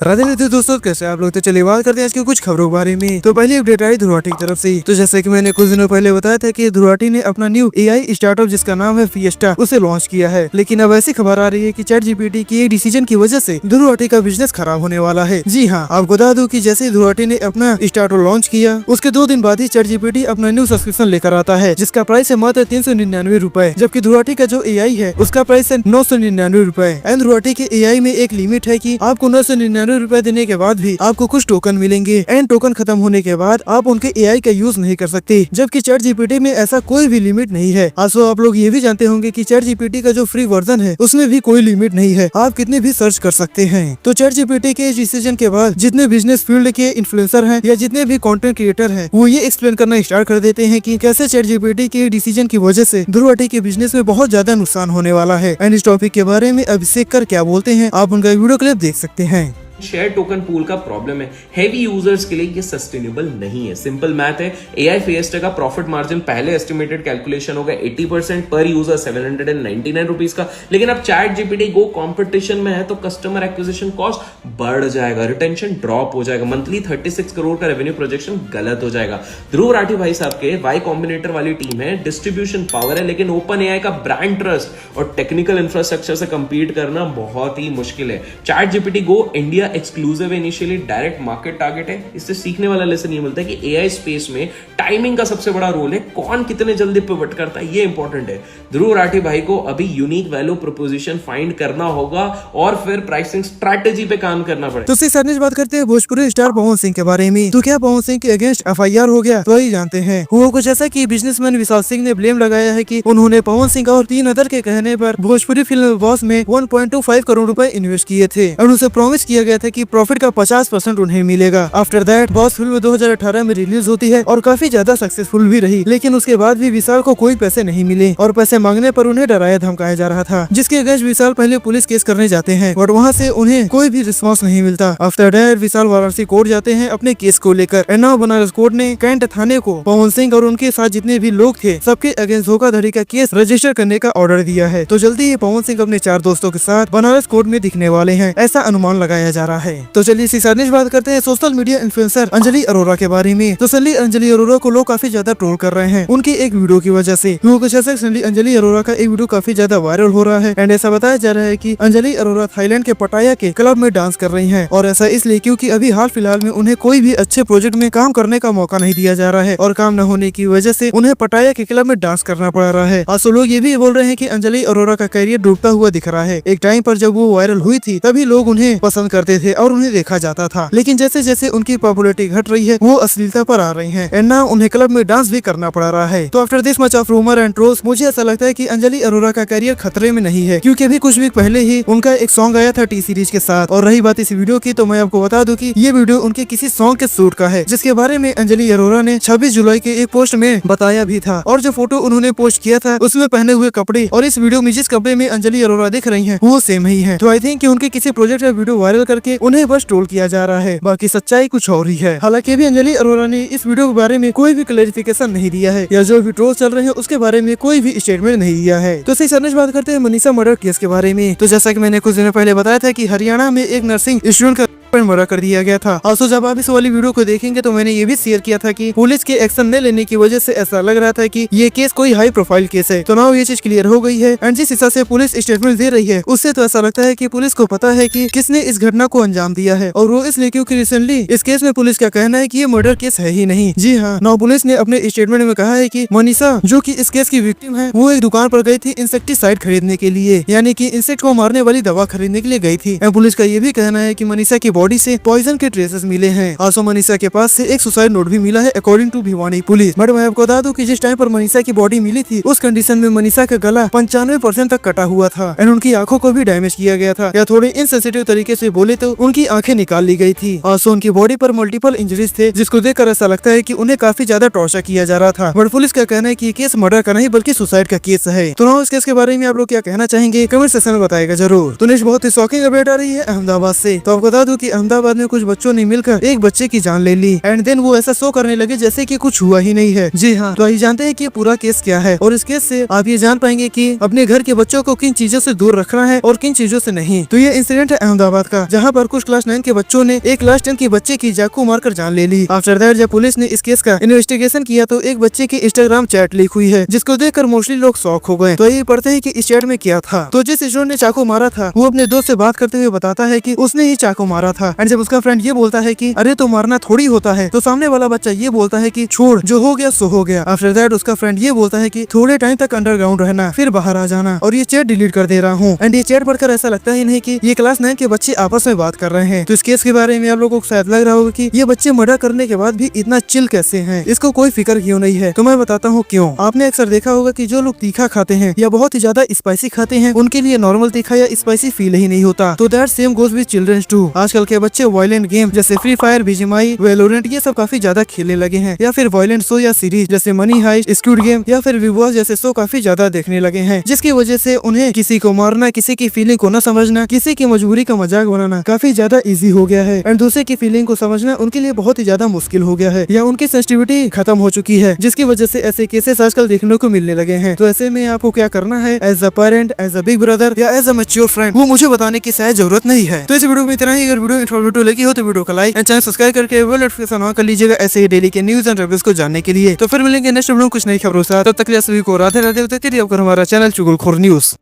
राधे दोस्तों, कैसे आप लोग। तो चलिए बात करते हैं आज की कुछ खबरों के बारे में। तो पहली अपडेट आई ध्रुवाटी की तरफ से। तो जैसे कि मैंने कुछ दिनों पहले बताया था कि ध्रुवाटी ने अपना न्यू एआई स्टार्टअप जिसका नाम है फिएस्टा उसे लॉन्च किया है। लेकिन अब ऐसी खबर आ रही है कि चैट जीपीटी की एक डिसीजन की वजह से ध्रुवाटी का बिजनेस खराब होने वाला है। जी हाँ, आपको बता दूं कि जैसे ध्रुवाटी ने अपना स्टार्टअप लॉन्च किया उसके 2 दिन बाद ही चैट जीपीटी अपना न्यू सब्सक्रिप्शन लेकर आता है, जिसका प्राइस है मात्र 399 रूपए, जबकि ध्रुवाटी का जो एआई है उसका प्राइस है 999 रूपए। एंड ध्रुवाटी के एआई में एक लिमिट है कि आपको 999 रूपए देने के बाद भी आपको कुछ टोकन मिलेंगे एंड टोकन खत्म होने के बाद आप उनके एआई का यूज नहीं कर सकते, जबकि चैट जीपीटी में ऐसा कोई भी लिमिट नहीं है। आसो आप लोग ये भी जानते होंगे कि चैट जीपीटी का जो फ्री वर्जन है उसमें भी कोई लिमिट नहीं है, आप कितने भी सर्च कर सकते हैं। तो चैट जीपीटी के इस डिसीजन के बाद जितने बिजनेस फील्ड के इन्फ्लुएंसर हैं या जितने भी कंटेंट क्रिएटर हैं वो ये एक्सप्लेन करना स्टार्ट कर देते हैं कि कैसे चैट जीपीटी के डिसीजन की वजह से ध्रुवाटी के बिजनेस में बहुत ज्यादा नुकसान होने वाला है। एंड इस टॉपिक के बारे में अभिषेक कर क्या बोलते हैं आप उनका वीडियो क्लिप देख सकते हैं। शेयर टोकन पूल का प्रॉब्लम है, हेवी यूजर्स के लिए ये सस्टेनेबल नहीं है। सिंपल मैथ है, एआई फिएस्टा का प्रॉफिट मार्जिन पहले एस्टिमेटेड कैलकुलेशन होगा 80% पर यूजर 799 रुपीज का, लेकिन अब चैट जीपीटी गो कंपटीशन में है तो कस्टमर एक्विजिशन कॉस्ट बढ़ जाएगा, रिटेंशन ड्रॉप हो जाएगा, मंथली 36 करोड़ का रेवेन्यू प्रोजेक्शन गलत हो जाएगा। ध्रुव राठी भाई साहब के वाई कॉम्बिनेटर वाली टीम है, डिस्ट्रीब्यूशन पावर है, लेकिन ओपन एआई का ब्रांड ट्रस्ट और टेक्निकल इंफ्रास्ट्रक्चर से कंपीट करना बहुत ही मुश्किल है। Chat GPT go India exclusive initially direct market target है। इससे सीखने वाला लेसन ये मिलता है कि एआई स्पेस में टाइमिंग का सबसे बड़ा रोल है, कौन कितने जल्दी पिवट करता है ये इंपॉर्टेंट है। ध्रुव राठी भाई को अभी यूनिक वैल्यू प्रोपोजिशन फाइंड करना होगा और फिर प्राइसिंग स्ट्रैटेजी पे काम करना पड़ेगा। तो साथ बात करते हैं भोजपुरी स्टार पवन सिंह के बारे में। तो क्या पवन सिंह के अगेंस्ट एफआईआर हो गया तो ही जानते हैं। वो कुछ ऐसा कि बिजनेसमैन विशाल सिंह ने ब्लेम लगाया है कि उन्होंने पवन सिंह और 3 अदर के कहने पर भोजपुरी फिल्म बॉस में 1.25 करोड़ रुपए इन्वेस्ट किए थे और उनसे प्रॉमिस किया गया था कि प्रॉफिट का 50% उन्हें मिलेगा। आफ्टर दैट बॉस फिल्म 2018 में रिलीज होती है और काफी ज्यादा सक्सेसफुल भी रही, लेकिन उसके बाद भी विशाल को कोई पैसे नहीं मिले और पैसे मांगने पर उन्हें डराया धमकाया जा रहा था, जिसके अगेंस्ट विशाल पहले पुलिस केस करने जाते हैं बट वहाँ से उन्हें कोई भी रिस्पॉन्स नहीं मिलता। After that Vishal Varanasi court जाते हैं अपने केस को लेकर। एंड नाउ बनारस कोर्ट ने कैंट थाने को पवन सिंह और उनके साथ जितने भी लोग थे सबके अगेंस्ट धोखाधड़ी का केस रजिस्टर करने का ऑर्डर दिया है। तो जल्दी ही पवन सिंह अपने 4 दोस्तों के साथ बनारस कोर्ट में दिखने वाले हैं, ऐसा अनुमान लगाया जा रहा है। तो चलिए इसी साथ बात करते हैं social media influencer Anjali Arora के बारे में। तो अंजलि अरोरा को लोग काफी ज्यादा ट्रोल कर रहे हैं उनकी एक वीडियो की वजह से। कुछ ऐसा अंजलि अरोरा का एक वीडियो काफी ज्यादा वायरल हो रहा है एंड ऐसा बताया जा रहा है कि अंजलि अरोरा थाईलैंड के पटाया के क्लब में डांस कर रही हैं और ऐसा इसलिए क्योंकि अभी हाल फिलहाल में उन्हें कोई भी अच्छे प्रोजेक्ट में काम करने का मौका नहीं दिया जा रहा है और काम न होने की वजह से उन्हें पटाया के क्लब में डांस करना पड़ रहा है। आज लोग ये भी बोल रहे हैं कि अंजलि अरोरा का करियर डूबता हुआ दिख रहा है। एक टाइम पर जब वो वायरल हुई थी तभी लोग उन्हें पसंद करते थे और उन्हें देखा जाता था, लेकिन जैसे जैसे उनकी पॉपुलैरिटी घट रही है वो अश्लीलता पर आ रही है एंड नाउ उन्हें क्लब में डांस भी करना पड़ रहा है। तो after this much of rumour and trolls मुझे ऐसा लगता है कि अंजलि अरोरा का करियर खतरे में नहीं है, क्योंकि अभी कुछ वीक पहले ही उनका एक सॉन्ग आया था टी सीरीज के साथ। और रही बात इस वीडियो की तो मैं आपको बता दूं कि ये वीडियो उनके किसी सॉन्ग के शूट का है, जिसके बारे में अंजलि अरोरा ने 26 जुलाई के एक पोस्ट में बताया भी था। और जो फोटो उन्होंने पोस्ट किया था उसमें पहने हुए कपड़े और इस वीडियो में जिस कपड़े में अंजलि अरोरा दिख रही है वो सेम ही है। तो आई थिंक उनके किसी प्रोजेक्ट का वीडियो वायरल करके उन्हें बस ट्रोल किया जा रहा है, बाकी सच्चाई कुछ और ही है। हालांकि अभी अंजलि अरोरा ने इस वीडियो के बारे में कोई भी क्लैरिफिकेशन नहीं दिया है या जो भी ट्रोल चल रहे हैं उसके बारे में कोई भी स्टेटमेंट नहीं दिया है। तो इसी सरनेश बात करते हैं मनीषा मर्डर केस के बारे में। तो जैसा कि मैंने कुछ दिन पहले बताया था कि हरियाणा में एक नर्सिंग स्टूडेंट का मर्डर कर दिया गया था। also जब आप इस वाली वीडियो को देखेंगे तो मैंने ये भी शेयर किया था कि पुलिस के एक्शन न लेने की वजह से ऐसा लग रहा था कि ये केस कोई हाई प्रोफाइल केस है। तो नाउ ये चीज क्लियर हो गई है एंड जिस हिसाब से पुलिस स्टेटमेंट दे रही है उससे तो ऐसा लगता है कि पुलिस को पता है कि किसने इस घटना को अंजाम दिया है, और वो इसलिए क्योंकि रिसेंटली इस केस में पुलिस का कहना है कि ये मर्डर केस है ही नहीं। जी हाँ, नाउ पुलिस ने अपने स्टेटमेंट में कहा है कि मनीषा जो कि इस केस की विक्टिम है वो एक दुकान पर गई थी इंसेक्टिसाइड खरीदने के लिए, यानी कि इंसेक्ट को मारने वाली दवा खरीदने के लिए गई थी। पुलिस का ये भी कहना है कि मनीषा की बॉडी से पॉइजन के ट्रेसेस मिले हैं। आसो मनीषा के पास से एक सुसाइड नोट भी मिला है according to Bhiwani police. But मैं आपको बता दूं कि जिस टाइम पर मनीषा की बॉडी मिली थी उस कंडीशन में मनीषा का गला 95% तक कटा हुआ था एंड उनकी आंखों को भी डैमेज किया गया था, या थोड़े इनसेंसिटिव तरीके से बोले तो उनकी आंखें निकाल ली गई थी। आसो उनकी बॉडी पर मल्टीपल इंजरीज थे, जिसको देखकर ऐसा लगता है कि उन्हें काफी ज्यादा टॉर्चर किया जा रहा था। बट पुलिस का कहना है कि ये केस मर्डर का नहीं बल्कि सुसाइड का केस है। तो इस केस के बारे में आप लोग क्या कहना चाहेंगे कमेंट सेक्शन में बताएगा जरूर। तो नेक्स्ट बहुत ही शॉकिंग अपडेट आ रही है अहमदाबाद से। तो आपको बता दूं कि अहमदाबाद में कुछ बच्चों ने मिलकर एक बच्चे की जान ले ली एंड देन वो ऐसा शो करने लगे जैसे कि कुछ हुआ ही नहीं है। जी हाँ, तो आइए जानते हैं कि पूरा केस क्या है और इस केस से आप ये जान पाएंगे कि अपने घर के बच्चों को किन चीजों से दूर रखना है और किन चीजों से नहीं। तो ये इंसिडेंट है अहमदाबाद का, जहाँ पर कुछ क्लास 9 के बच्चों ने एक क्लास 10 की बच्चे की चाकू मारकर जान ले ली। आफ्टर दैट जब पुलिस ने इस केस का इन्वेस्टिगेशन किया तो एक बच्चे की इंस्टाग्राम चैट लीक हुई है, जिसको देखकर मोस्टली लोग शॉक हो गए। तो ये पढ़ते हैं कि इस चैट में क्या था। तो जिस स्टूडेंट ने चाकू मारा था वो अपने दोस्त से बात करते हुए बताता है कि उसने ही चाकू मारा था एंड जब उसका फ्रेंड ये बोलता है कि अरे तो मारना थोड़ी होता है, तो सामने वाला बच्चा ये बोलता है कि छोड़, जो हो गया सो हो गया। आफ्टर दैट उसका फ्रेंड ये बोलता है कि थोड़े टाइम तक अंडरग्राउंड रहना, फिर बाहर आ जाना और ये चैट डिलीट कर दे रहा हूँ। एंड ये चैट पढ़कर ऐसा लगता ही नहीं कि ये क्लास 9 के बच्चे आपस में बात कर रहे हैं। तो इस केस के बारे में आप लोगों को शायद लग रहा होगा कि ये बच्चे मर्डर करने के बाद भी इतना चिल कैसे हैं, इसको कोई फिक्र क्यों नहीं है। तो मैं बताता हूँ क्यों। आपने अक्सर देखा होगा कि जो लोग तीखा खाते हैं या बहुत ही ज्यादा स्पाइसी खाते हैं उनके लिए नॉर्मल तीखा या स्पाइसी फील ही नहीं होता। तो that same goes with childrens too. आजकल के बच्चे वायलेंट गेम जैसे फ्री फायर, बीजीएमआई, वेलोरेंट ये सब काफी ज्यादा खेलने लगे हैं, या फिर वायलेंट शो या सीरीज जैसे मनी हाइस्ट, स्क्विड गेम या फिर विव वॉर जैसे शो काफी ज्यादा देखने लगे हैं, जिसकी वजह से उन्हें किसी को मारना, किसी की फीलिंग को न समझना, किसी की मजबूरी का मजाक बनाना काफी ज्यादा इजी हो गया है एंड दूसरे की फीलिंग को समझना उनके लिए बहुत ही ज्यादा मुश्किल हो गया है या उनकी सेंसिटिविटी खत्म हो चुकी है, जिसकी वजह से ऐसे केसेस आजकल देखने को मिलने लगे हैं। तो ऐसे में आपको क्या करना है as a parent, as a big brother या एज अ मैच्योर फ्रेंड, वो मुझे बताने की शायद जरूरत नहीं है। तो इस वीडियो में इतना ही। अगर वीडियो इन्फॉर्मेटिव लगी हो तो वीडियो को लाइक एंड चैनल सब्सक्राइब करके बेल नोटिफिकेशन ऑन कर लीजिएगा ऐसे ही डेली के न्यूज एंड रिव्यूज को जानने के लिए। तो फिर मिलेंगे नेक्स्ट वीडियो में कुछ नई खबरों के साथ। तब तक के लिए सभी को राधे राधे। तब तक के लिए आपको हमारा चैनल चुगलखोर न्यूज।